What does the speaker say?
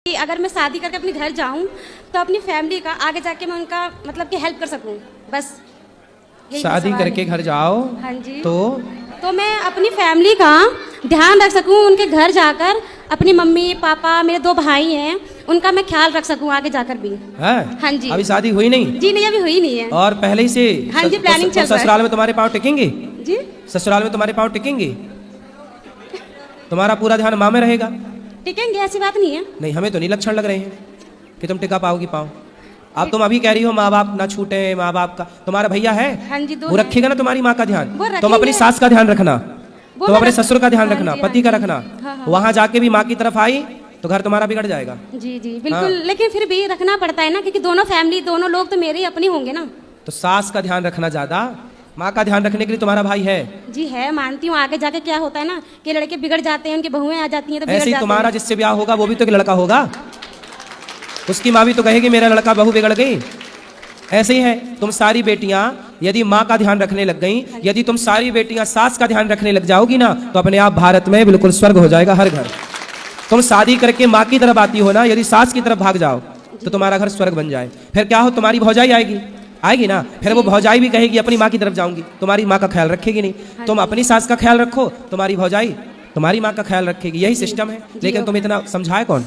कि अगर मैं शादी करके अपने घर जाऊं तो अपनी फैमिली का आगे जाके मैं उनका मतलब कि हेल्प कर सकूं, बस यही शादी सवाल करके है। घर जाओ हाँ जी, तो मैं अपनी फैमिली का ध्यान रख सकूं, उनके घर जाकर अपनी मम्मी पापा, मेरे 2 भाई हैं, उनका मैं ख्याल रख सकूं आगे जाकर भी। है? हाँ जी। अभी शादी हुई नहीं? जी नहीं, अभी हुई नहीं है। और पहले ही से हाँ जी, प्लानिंग चल रहा है। ससुराल में तुम्हारे पाँव टिकेंगे? जी, ससुराल में तुम्हारे पाँव टिकेंगे? तुम्हारा पूरा ध्यान माँ में रहेगा? टिकेंगे, ऐसी बात नहीं है। नहीं, हमें तो नहीं लक्षण लग रहे हैं कि तुम टिका पाओगी पाँव। अब तुम अभी कह रही हो माँ बाप ना छूटे, माँ बाप का तुम्हारा भैया है? हाँ जी, 2 वो रखेगा ना तुम्हारी माँ का ध्यान। वो तुम अपनी रखेंगे। सास का ध्यान रखना, वो तुम मैं अपने रख- ससुर का ध्यान हाँ रखना, जी, पति का हाँ जी। रखना। हाँ, हाँ। वहां जाके भी माँ की तरफ आई तो घर तुम्हारा बिगड़ जाएगा। जी जी बिल्कुल, लेकिन फिर भी रखना पड़ता है ना, क्योंकि दोनों फैमिली, दोनों लोग तो मेरे ही अपने होंगे ना। तो सास का ध्यान रखना ज्यादा, माँ का ध्यान रखने के लिए तुम्हारा भाई है। जी है, मानती हूँ। आगे जाके क्या होता है ना कि लड़के बिगड़ जाते हैं, उनकी बहुएं आ जाती हैं तो बिगड़ ऐसे ही जाते तुम्हारा हैं। जिससे ब्याह होगा वो भी तो एक लड़का होगा, उसकी माँ भी तो कहेगी मेरा लड़का बहू बिगड़ गई। ऐसे ही है, तुम सारी बेटियां यदि माँ का ध्यान रखने लग गई, यदि तुम सारी बेटियां सास का ध्यान रखने लग जाओगी ना, तो अपने आप भारत में बिल्कुल स्वर्ग हो जाएगा हर घर। तुम शादी करके माँ की तरफ आती हो ना, यदि सास की तरफ भाग जाओ तो तुम्हारा घर स्वर्ग बन जाए। फिर क्या हो, तुम्हारी भौजाई आएगी ना, फिर वो भौजाई भी कहेगी अपनी माँ की तरफ जाऊंगी, तुम्हारी माँ का ख्याल रखेगी नहीं। तुम अपनी सास का ख्याल रखो, तुम्हारी भौजाई तुम्हारी माँ का ख्याल रखेगी। यही सिस्टम है, लेकिन तुम इतना समझाए कौन?